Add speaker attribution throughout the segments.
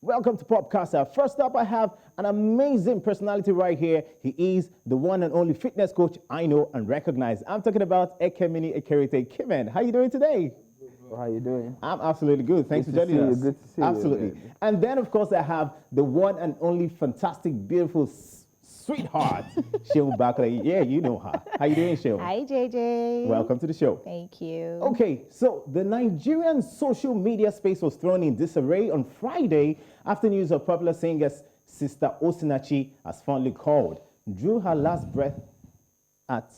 Speaker 1: Welcome to Popcasa. First up, I have an amazing personality right here. He is the one and only fitness coach I know and recognize. I'm talking about Kemen Ekerette. Kemen, how you doing today?
Speaker 2: How you doing?
Speaker 1: I'm absolutely good. Thanks for joining us.
Speaker 2: Good to see you.
Speaker 1: Absolutely. And then, of course, I have the one and only fantastic, beautiful sweetheart, Sheil Bakare. Yeah, you know her. How you doing, Sheil?
Speaker 3: Hi, JJ.
Speaker 1: Welcome to the show.
Speaker 3: Thank you.
Speaker 1: Okay, so the Nigerian social media space was thrown in disarray on Friday after news of popular singer Sister Oseni, as fondly called, drew her last breath at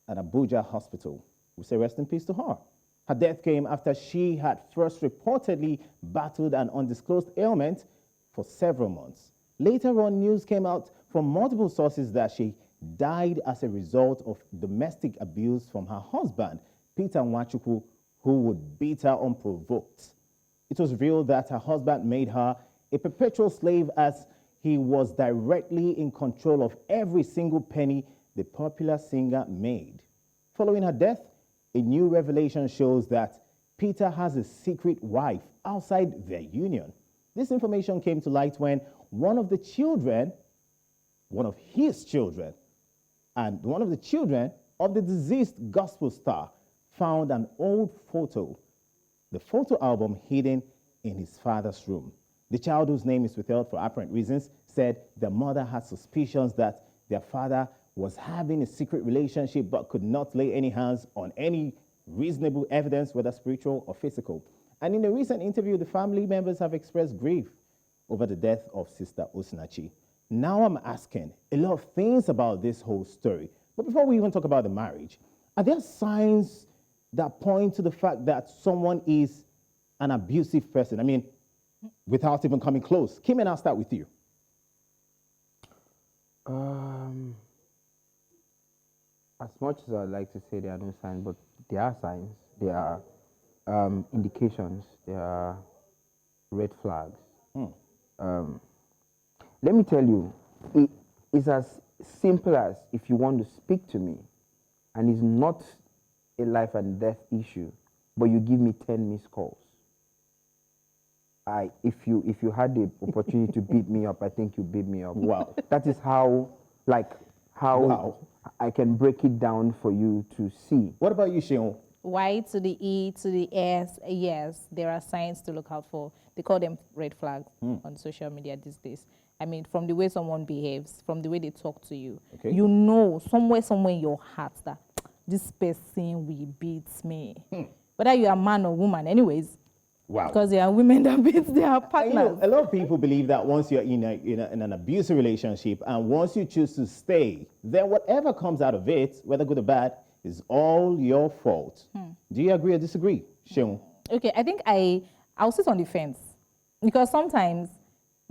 Speaker 1: an Abuja hospital. We say rest in peace to her. Her death came after she had first reportedly battled an undisclosed ailment for several months. Later on, news came out from multiple sources that she died as a result of domestic abuse from her husband, Peter Nwachukwu, who would beat her unprovoked. It was revealed that her husband made her a perpetual slave as he was directly in control of every single penny the popular singer made. Following her death, a new revelation shows that Peter has a secret wife outside their union. This information came to light when one of his children, and one of the children of the deceased gospel star found an old photo, the photo album hidden in his father's room. The child, whose name is withheld for apparent reasons, said the mother had suspicions that their father was having a secret relationship but could not lay any hands on any reasonable evidence, whether spiritual or physical. And in a recent interview, the family members have expressed grief over the death of Sister Oseni. Now I'm asking a lot of things about this whole story. But before we even talk about the marriage, are there signs that point to the fact that someone is an abusive person? I mean, without even coming close. Kemen, I'll start with you.
Speaker 2: As much as I'd like to say there are no signs, but there are signs. There are indications. There are red flags. Let me tell you, it is as simple as if you want to speak to me, and it's not a life and death issue, but you give me 10 missed calls. If you had the opportunity to beat me up, I think you beat me up.
Speaker 1: Wow.
Speaker 2: That is how
Speaker 1: Wow.
Speaker 2: I can break it down for you to see.
Speaker 1: What about you, Sheil?
Speaker 3: Y to the E to the S, yes, there are signs to look out for. They call them red flags on social media these days. I mean, from the way someone behaves, from the way they talk to you, you know somewhere in your heart that this person will beat me. Whether you're a man or woman, anyways.
Speaker 1: Wow.
Speaker 3: Because there are women that beat their partners.
Speaker 1: You know, a lot of people believe that once you're in an abusive relationship and once you choose to stay, then whatever comes out of it, whether good or bad, is all your fault. Do you agree or disagree, Sheil?
Speaker 3: Okay, I think I'll sit on the fence because sometimes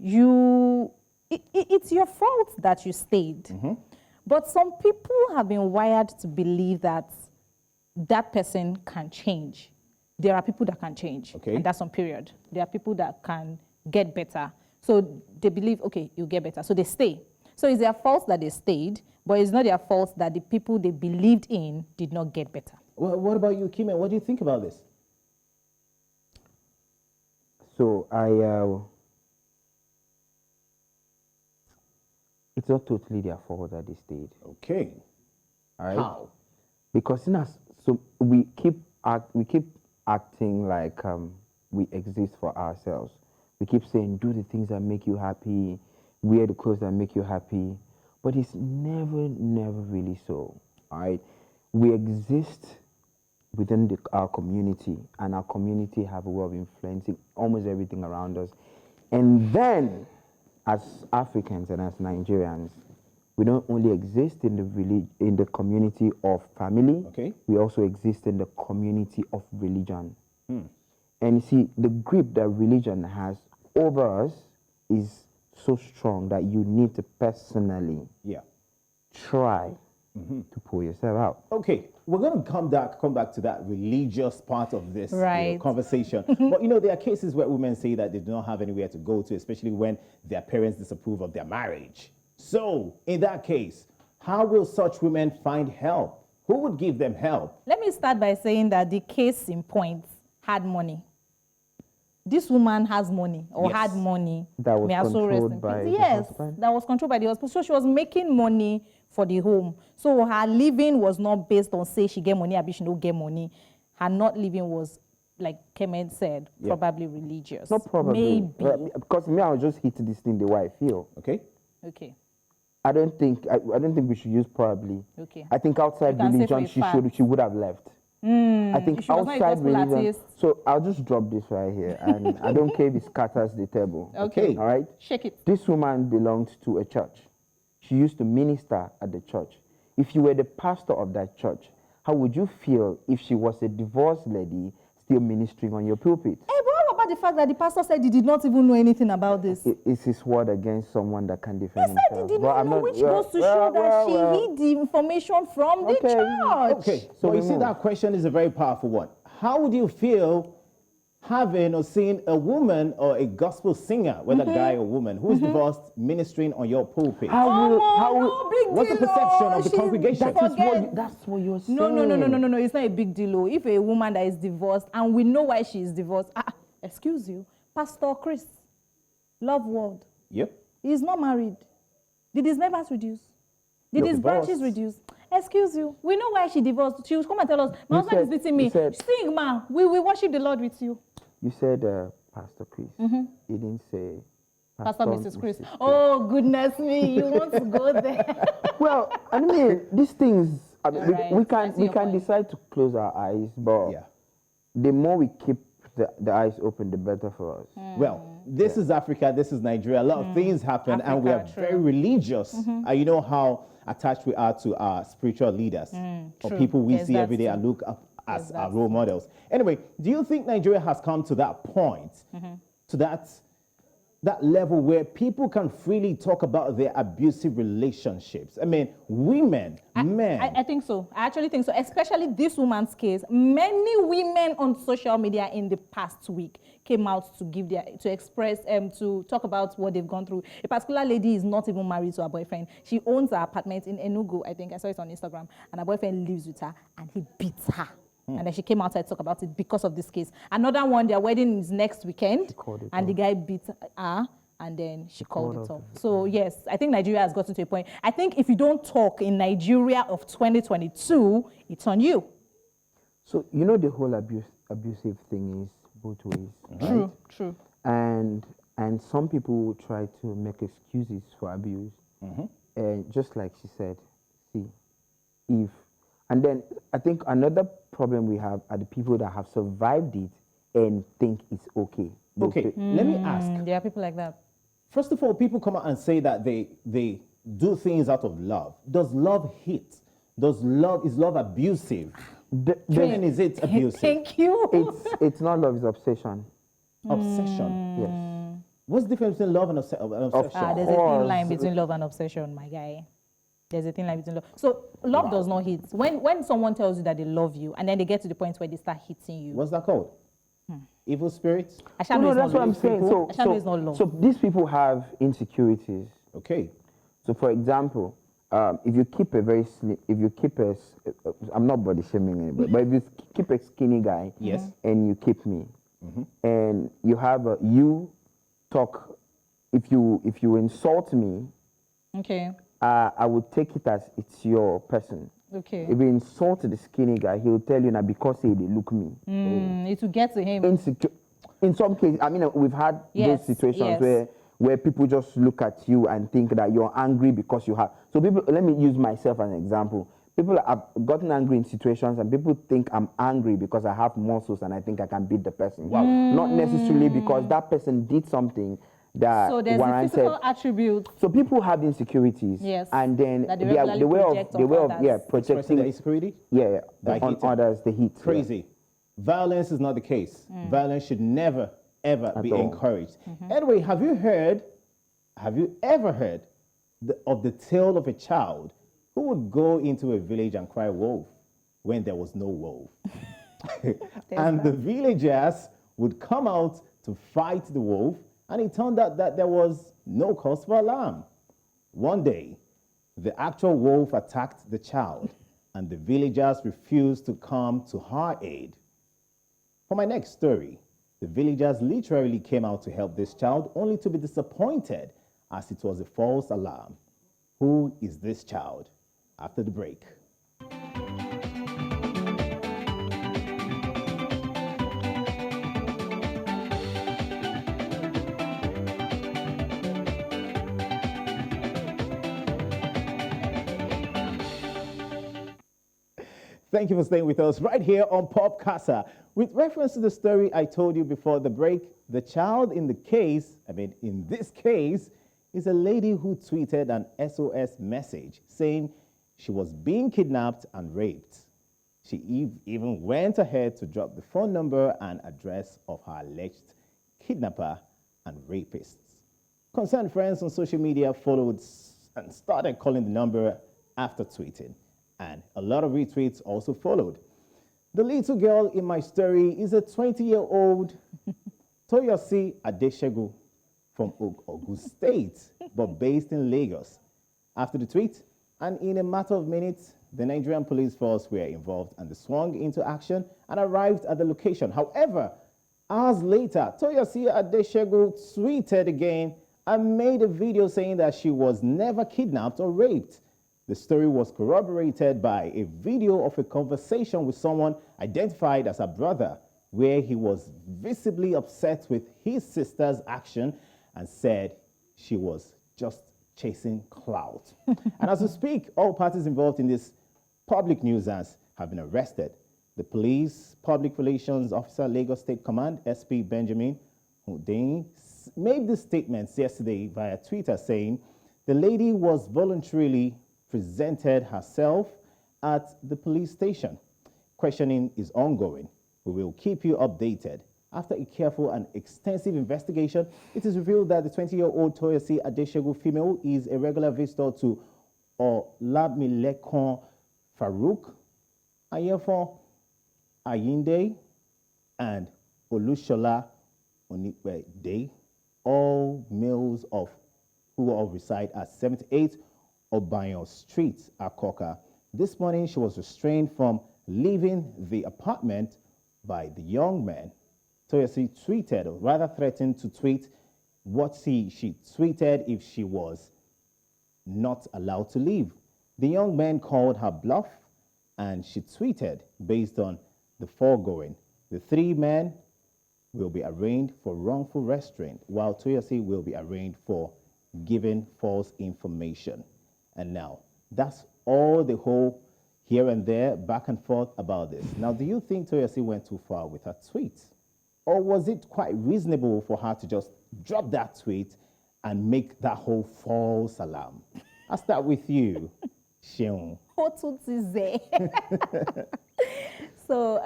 Speaker 3: it's your fault that you stayed. But some people have been wired to believe that that person can change. There are people that can change, and that's on period. There are people that can get better. So they believe, okay, you get better. So they stay. So it's their fault that they stayed, but it's not their fault that the people they believed in did not get better.
Speaker 1: Well, what about you, Kemen? What do you think about this?
Speaker 2: So it's not totally their fault that they stayed.
Speaker 1: Okay.
Speaker 2: All right?
Speaker 1: How?
Speaker 2: Because so we keep acting like we exist for ourselves. We keep saying, do the things that make you happy, wear the clothes that make you happy, but it's never really so. All right? We exist within our community, and our community have a way of influencing almost everything around us. And then, as Africans and as Nigerians, we don't only exist in the community of family, we also exist in the community of religion. And you see, the grip that religion has over us is so strong that you need to personally try to pull yourself out.
Speaker 1: Okay, we're going to come back to that religious part of this conversation. But there are cases where women say that they do not have anywhere to go to, especially when their parents disapprove of their marriage. So, in that case, how will such women find help? Who would give them help?
Speaker 3: Let me start by saying that the case in point had money. this woman has money or
Speaker 1: Yes.
Speaker 3: had money.
Speaker 2: That was
Speaker 3: May her soul rest in
Speaker 2: controlled by
Speaker 3: peace.
Speaker 2: the
Speaker 3: Yes,
Speaker 2: husband?
Speaker 3: that was controlled by the husband. So she was making money for the home. So her living was not based on say she get money or she don't get money. Her not living was, like Kemen said, probably religious.
Speaker 2: Not probably.
Speaker 3: Maybe.
Speaker 2: Because me, I'll just hit this thing the way I feel.
Speaker 1: Okay.
Speaker 3: Okay.
Speaker 2: I don't think we should use probably.
Speaker 3: Okay.
Speaker 2: I think outside
Speaker 3: You can say
Speaker 2: religion
Speaker 3: for a fact.
Speaker 2: she would have left. I think
Speaker 3: She was not a
Speaker 2: outside
Speaker 3: gospel
Speaker 2: religion.
Speaker 3: artist.
Speaker 2: So I'll just drop this right here, and I don't care if it scatters the table.
Speaker 3: Okay.
Speaker 2: All right.
Speaker 3: Shake it.
Speaker 2: This woman belonged to a church. She used to minister at the church. If you were the pastor of that church, how would you feel if she was a divorced lady still ministering on your pulpit?
Speaker 3: Hey, but what about the fact that the pastor said he did not even know anything about this?
Speaker 2: It's his word against someone that can defend
Speaker 3: He
Speaker 2: himself.
Speaker 3: said he did
Speaker 2: But
Speaker 3: not
Speaker 2: I'm
Speaker 3: know, which goes to show that she hid the information from the church.
Speaker 1: Okay.
Speaker 2: So
Speaker 1: So
Speaker 2: we
Speaker 1: you see,
Speaker 2: move.
Speaker 1: that question is a very powerful one. How would you feel having or seeing a woman or a gospel singer, whether guy or woman, who is divorced, ministering on your pulpit?
Speaker 3: No big
Speaker 1: What's the
Speaker 3: deal,
Speaker 1: perception of the
Speaker 3: she
Speaker 1: congregation?
Speaker 2: That's what you're saying.
Speaker 3: No. It's not a big deal. Oh. If a woman that is divorced, and we know why she is divorced, excuse you, Pastor Chris, Love World,
Speaker 1: Yep.
Speaker 3: he is not married. Did his members reduce? Did
Speaker 1: You're
Speaker 3: his branches
Speaker 1: divorced.
Speaker 3: reduce? Excuse you, we know why she divorced. She will come and tell us, my
Speaker 2: You
Speaker 3: husband is
Speaker 2: said-
Speaker 3: beating me.
Speaker 2: you said-
Speaker 3: Sing, ma, we will worship the Lord with you.
Speaker 2: You said Pastor Chris. You didn't say
Speaker 3: Pastor Mrs. Chris.
Speaker 2: Mrs.
Speaker 3: Oh, goodness me, you want to go there?
Speaker 2: Well, I mean, these things. I mean,
Speaker 3: Alright,
Speaker 2: we
Speaker 3: I
Speaker 2: can
Speaker 3: see
Speaker 2: we
Speaker 3: your
Speaker 2: can
Speaker 3: point.
Speaker 2: decide to close our eyes, but
Speaker 1: Yeah.
Speaker 2: the more we keep the eyes open, the better for us.
Speaker 1: Well, this is Africa, this is Nigeria. A lot of things happen, and we are
Speaker 3: Africa,
Speaker 1: very
Speaker 3: true.
Speaker 1: religious. And you know how attached we are to our spiritual leaders or
Speaker 3: true.
Speaker 1: people we
Speaker 3: Yes,
Speaker 1: see every
Speaker 3: that's
Speaker 1: day
Speaker 3: true.
Speaker 1: and look up as
Speaker 3: Yes,
Speaker 1: our
Speaker 3: that's
Speaker 1: role models. Anyway, do you think Nigeria has come to that point, to that level where people can freely talk about their abusive relationships? I mean, women, men.
Speaker 3: I think so. I actually think so. Especially this woman's case. Many women on social media in the past week came out to express, to talk about what they've gone through. A particular lady is not even married to her boyfriend. She owns an apartment in Enugu. I think I saw it on Instagram. And her boyfriend lives with her, and he beats her. And then she came outside to talk about it because of this case. Another one, their wedding is next weekend, and the guy beat her, and then she called it off. So yes, I think Nigeria has gotten to a point. I think if you don't talk in Nigeria of 2022, it's on you.
Speaker 2: So you know the whole abusive thing is both ways, right?
Speaker 3: True.
Speaker 2: And some people will try to make excuses for abuse. And just like she said, and then I think another problem we have are the people that have survived it and think it's okay.
Speaker 1: Okay, let me ask.
Speaker 3: There are people like that.
Speaker 1: First of all, people come out and say that they do things out of love. Does love hit? Is love abusive? When is it abusive?
Speaker 3: Thank you.
Speaker 2: It's not love, it's obsession.
Speaker 1: Obsession.
Speaker 2: Yes.
Speaker 1: What's the difference between love and obsession?
Speaker 3: There's a thin line between love and obsession, my guy. There's a thin line between love. So love does not hit. When someone tells you that they love you and then they get to the point where they start hitting you.
Speaker 1: What's that called? Evil spirits?
Speaker 2: No, that's what I'm saying.
Speaker 3: Ashado is not love.
Speaker 2: So these people have insecurities.
Speaker 1: Okay.
Speaker 2: So for example, if you keep a very slim, I'm not body shaming anybody, but if you keep a skinny guy,
Speaker 1: Yes.
Speaker 2: and you keep me, and you have you talk, if you insult me,
Speaker 3: Okay.
Speaker 2: I would take it as it's your person.
Speaker 3: Okay.
Speaker 2: If you insult the skinny guy, he'll tell you now because they look me.
Speaker 3: It will get to him.
Speaker 2: Insecure. In some cases, I mean, we've had
Speaker 3: Yes,
Speaker 2: those situations
Speaker 3: yes.
Speaker 2: where people just look at you and think that you're angry because you have. So people, let me use myself as an example. People have gotten angry in situations and people think I'm angry because I have muscles and I think I can beat the person. Wow. Not necessarily because that person did something that
Speaker 3: So there's a
Speaker 2: warranted.
Speaker 3: physical attribute.
Speaker 2: So people have insecurities.
Speaker 3: Yes.
Speaker 2: And then
Speaker 3: That they
Speaker 2: the
Speaker 3: regularly
Speaker 2: way
Speaker 3: project
Speaker 2: of
Speaker 3: on others.
Speaker 1: Expressing
Speaker 2: projecting
Speaker 1: the insecurity? By
Speaker 2: on
Speaker 1: hitting.
Speaker 2: others, the heat.
Speaker 1: Crazy. Violence is not the case. Violence should never, ever be
Speaker 2: all.
Speaker 1: encouraged. Anyway, have you ever heard of the tale of a child who would go into a village and cry wolf when there was no wolf? And the villagers would come out to fight the wolf, and it turned out that there was no cause for alarm. One day, the actual wolf attacked the child, and the villagers refused to come to her aid. For my next story, The villagers literally came out to help this child, only to be disappointed as it was a false alarm. Who is this child? After the break. Thank you for staying with us right here on Pop Casa. With reference to the story I told you before the break, the child in this case, is a lady who tweeted an SOS message saying she was being kidnapped and raped. She even went ahead to drop the phone number and address of her alleged kidnapper and rapists. Concerned friends on social media followed and started calling the number after tweeting, and a lot of retweets also followed. The little girl in my story is a 20-year-old Toyosi Adeshegu from Ogun State, but based in Lagos. After the tweet, and in a matter of minutes, the Nigerian police force were involved and they swung into action and arrived at the location. However, hours later, Toyosi Adeshegu tweeted again and made a video saying that she was never kidnapped or raped. The story was corroborated by a video of a conversation with someone identified as her brother, where he was visibly upset with his sister's action and said she was just chasing clout. And as we speak, all parties involved in this public nuisance have been arrested. The police public relations officer, Lagos State Command, SP Benjamin Hundeyin, made these statements yesterday via Twitter saying the lady was voluntarily presented herself at the police station. Questioning is ongoing. We will keep you updated. After a careful and extensive investigation, it is revealed that the 20-year-old Toyosi Adeshegu female is a regular visitor to Olamilekon Farouk, Ayefon Ayinde, and Olushola Onipede, all males who all reside at 78 Obayon Street, Akoka. This morning, she was restrained from leaving the apartment by the young man. Toyosi tweeted, or rather threatened to tweet what she tweeted if she was not allowed to leave. The young man called her bluff, and she tweeted based on the foregoing. The three men will be arraigned for wrongful restraint, while Toyosi will be arraigned for giving false information. And now, that's all the whole here and there, back and forth about this. Now, do you think Toyosi went too far with her tweet? Or was it quite reasonable for her to just drop that tweet and make that whole false alarm? I'll start with you, Sheon.
Speaker 3: So,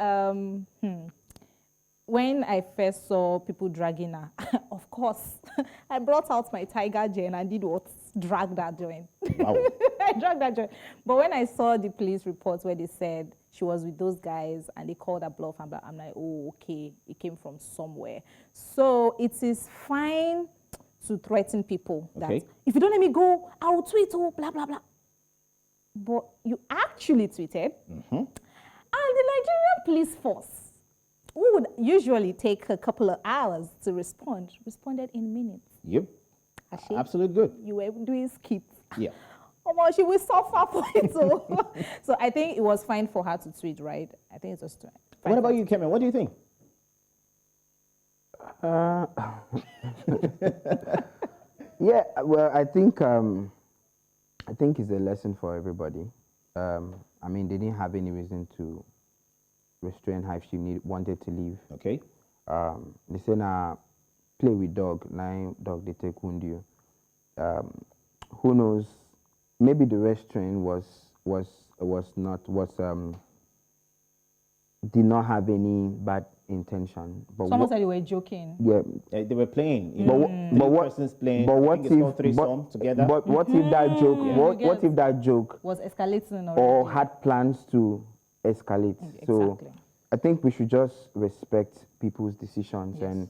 Speaker 3: when I first saw people dragging her, of course, I brought out my tiger gen and did what? Drag that joint. Wow. I dragged that joint. But when I saw the police reports where they said she was with those guys and they called her bluff, I'm like, oh, okay, it came from somewhere. So it is fine to threaten people that if you don't let me go, I will tweet, oh, blah, blah, blah. But you actually tweeted, and the Nigerian police force, who would usually take a couple of hours to responded in minutes.
Speaker 1: Yep. Absolutely good.
Speaker 3: You were doing skits.
Speaker 1: Yeah.
Speaker 3: Oh, well, she will suffer for it. So I think it was fine for her to tweet, right? I think it was fine.
Speaker 1: What about you, Kemen? What do you think?
Speaker 2: Yeah, well, I think it's a lesson for everybody. I mean, they didn't have any reason to restrain her if she wanted to leave.
Speaker 1: Okay.
Speaker 2: They say now, play with dog. Now dog they take wound you. Who knows? Maybe the restraint did not have any bad intention. But
Speaker 3: someone said you were joking.
Speaker 2: Yeah,
Speaker 1: they were playing.
Speaker 2: But what?
Speaker 1: Persons playing.
Speaker 2: But what
Speaker 1: if together?
Speaker 2: But what if that joke? Yeah. What if that joke
Speaker 3: was escalating already?
Speaker 2: or had plans to escalate?
Speaker 3: Exactly.
Speaker 2: So I think we should just respect people's decisions and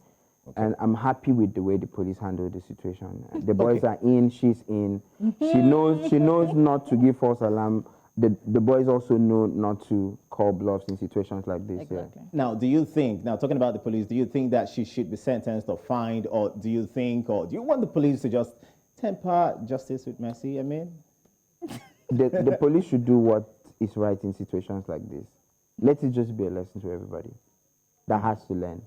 Speaker 2: I'm happy with the way the police handled the situation. The boys are in, she's in. She knows not to give false alarm the boys also know not to call bluffs in situations like this.
Speaker 3: Exactly.
Speaker 1: Now, do you think, now talking about the police, do you think that she should be sentenced or fined, or do you think, or do you want the police to just temper justice with mercy? I mean,
Speaker 2: The police should do what is right in situations like this. Let it just be a lesson to everybody that has to learn.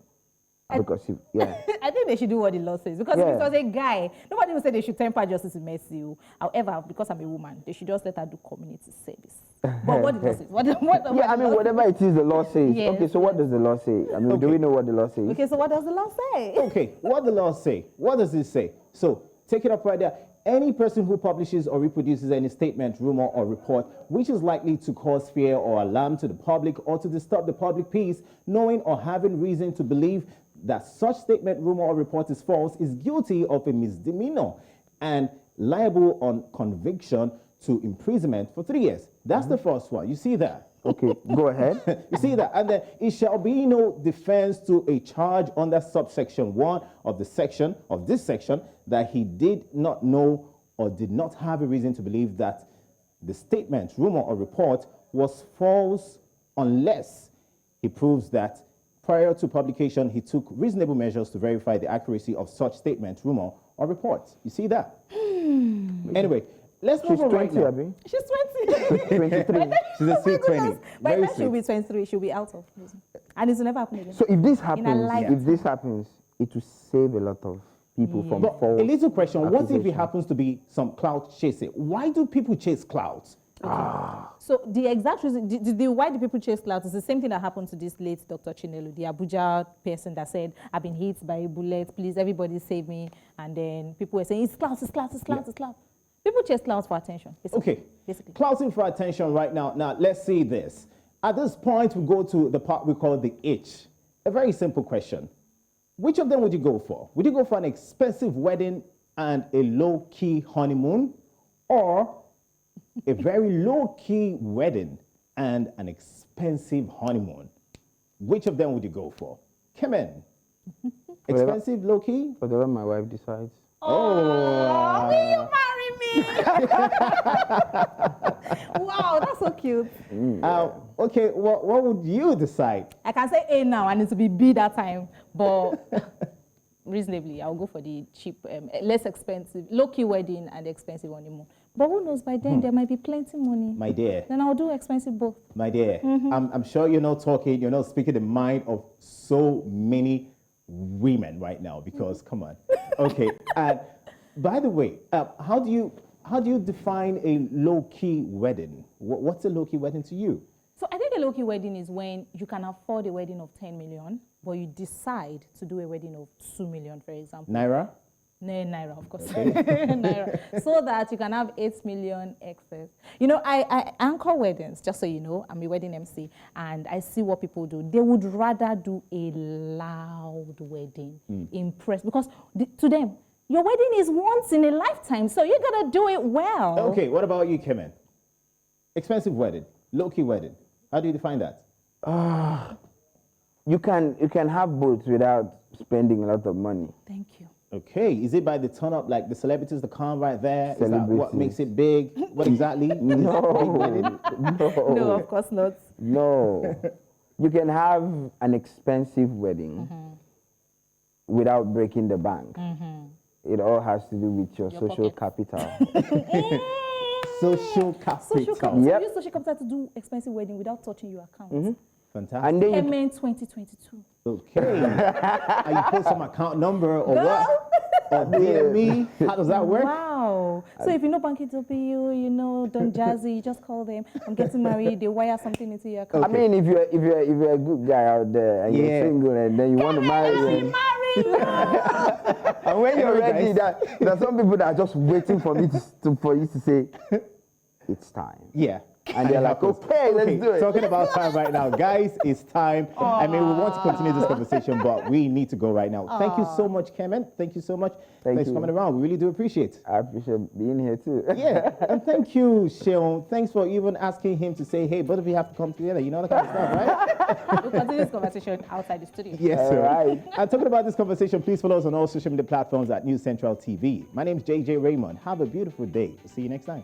Speaker 2: Because,
Speaker 3: I think they should do what the law says. Because if it was a guy, nobody would say they should temper justice with mercy. However, because I'm a woman, they should just let her do community service. But what the law says?
Speaker 2: Whatever it is the law says.
Speaker 3: Yes,
Speaker 2: okay, so what does the law say? I mean, do we know what the law says?
Speaker 3: Okay, so what does the law say?
Speaker 1: okay, what the law say? What does it say? So, take it up right there. Any person who publishes or reproduces any statement, rumor, or report which is likely to cause fear or alarm to the public or to disturb the public peace, knowing or having reason to believe that such statement, rumor, or report is false, is guilty of a misdemeanor and liable on conviction to imprisonment for 3 years. That's the first one. You see that?
Speaker 2: Okay, go ahead.
Speaker 1: You see that? And then it shall be no defense to a charge under subsection 1 of this section that he did not know or did not have a reason to believe that the statement, rumor, or report was false unless he proves that prior to publication, he took reasonable measures to verify the accuracy of such statement, rumor, or report. You see that? Anyway, let's move on right now.
Speaker 2: Abi?
Speaker 3: She's 20.
Speaker 2: 23.
Speaker 1: She's a sweet 20.
Speaker 3: By
Speaker 1: Very
Speaker 3: then she'll
Speaker 1: sweet.
Speaker 3: be 23. She'll be out of prison. And it's never happened again.
Speaker 2: So if this
Speaker 3: life.
Speaker 2: happens, it will save a lot of people from
Speaker 1: But
Speaker 2: false
Speaker 1: a little question, what if it
Speaker 2: accusation.
Speaker 1: happens to be some clout chasing? Why do people chase clouds?
Speaker 3: So the exact reason, why do people chase clout is the same thing that happened to this late Dr. Chinelo, the Abuja person that said, I've been hit by a bullet, please everybody save me. And then people were saying, it's clout, it's clout, it's clout, it's clout. People chase clout for attention.
Speaker 1: Okay,
Speaker 3: basically.
Speaker 1: clouting for attention right now. Now, let's see this. At this point, we go to the part we call the itch. A very simple question. Which of them would you go for? Would you go for an expensive wedding and a low-key honeymoon, or a very low-key wedding and an expensive honeymoon? Which of them would you go for? Kemen, expensive, low-key?
Speaker 2: Whatever my wife decides.
Speaker 3: Oh, will you marry me? Wow, that's so cute.
Speaker 1: Okay, what would you decide?
Speaker 3: I can say A now and it will be B that time, but reasonably, I'll go for the cheap, less expensive, low-key wedding and expensive honeymoon. But who knows, by then there might be plenty money.
Speaker 1: My dear.
Speaker 3: Then I'll do expensive both.
Speaker 1: My dear, I'm sure you're not speaking the mind of so many women right now, because come on. Okay, and by the way, how do you define a low-key wedding? What's a low-key wedding to you?
Speaker 3: So I think a low-key wedding is when you can afford a wedding of 10 million, but you decide to do a wedding of 2 million, for example.
Speaker 1: Naira?
Speaker 3: No, Naira, of course. Naira. So that you can have 8 million excess. You know, I anchor weddings, just so you know. I'm a wedding MC, and I see what people do. They would rather do a loud wedding, impress, because to them, your wedding is once in a lifetime, so you gotta do it well.
Speaker 1: Okay, what about you, Kemen? Expensive wedding, low-key wedding. How do you define that?
Speaker 2: You can have both without spending a lot of money.
Speaker 3: Thank you.
Speaker 1: Okay, is it by the turn up, like the celebrities that come right there? Is that what
Speaker 2: Celebrities.
Speaker 1: makes it big? What exactly?
Speaker 2: No,
Speaker 3: No, of course not.
Speaker 2: no. You can have an expensive wedding without breaking the bank. It all has to do with your social capital.
Speaker 1: Social capital.
Speaker 3: Social capital.
Speaker 2: Yep.
Speaker 3: Use social capital to do expensive wedding without touching your account.
Speaker 1: Fantastic.
Speaker 2: And then you
Speaker 3: Kemen 2022.
Speaker 1: Okay. Are you put some account number or what? Or DM me? How does that work?
Speaker 3: Wow. So if you know Banky W, you know Don Jazzy, you just call them. I'm getting married. They wire something into your account.
Speaker 2: I mean, if you're a good guy out there and you're single and then you want to marry him, and when you're ready, there are some people that are just waiting for me for you to say, it's time.
Speaker 1: Yeah.
Speaker 2: And they're like, okay, let's do it.
Speaker 1: Talking about time right now. Guys, it's time. I mean, we want to continue this conversation, but we need to go right now. Thank you so much, Kemen. Thank you so much. Thanks for coming around. We really do appreciate it.
Speaker 2: I appreciate being here too.
Speaker 1: Yeah. And thank you, Sheon. Thanks for even asking him to say, hey, both of you have to come together. You know that kind of stuff, right?
Speaker 3: We'll continue this conversation outside the studio.
Speaker 1: Yes, sir.
Speaker 2: All right.
Speaker 1: And talking about this conversation, please follow us on all social media platforms at News Central TV. My name is JJ Raymond. Have a beautiful day. We'll see you next time.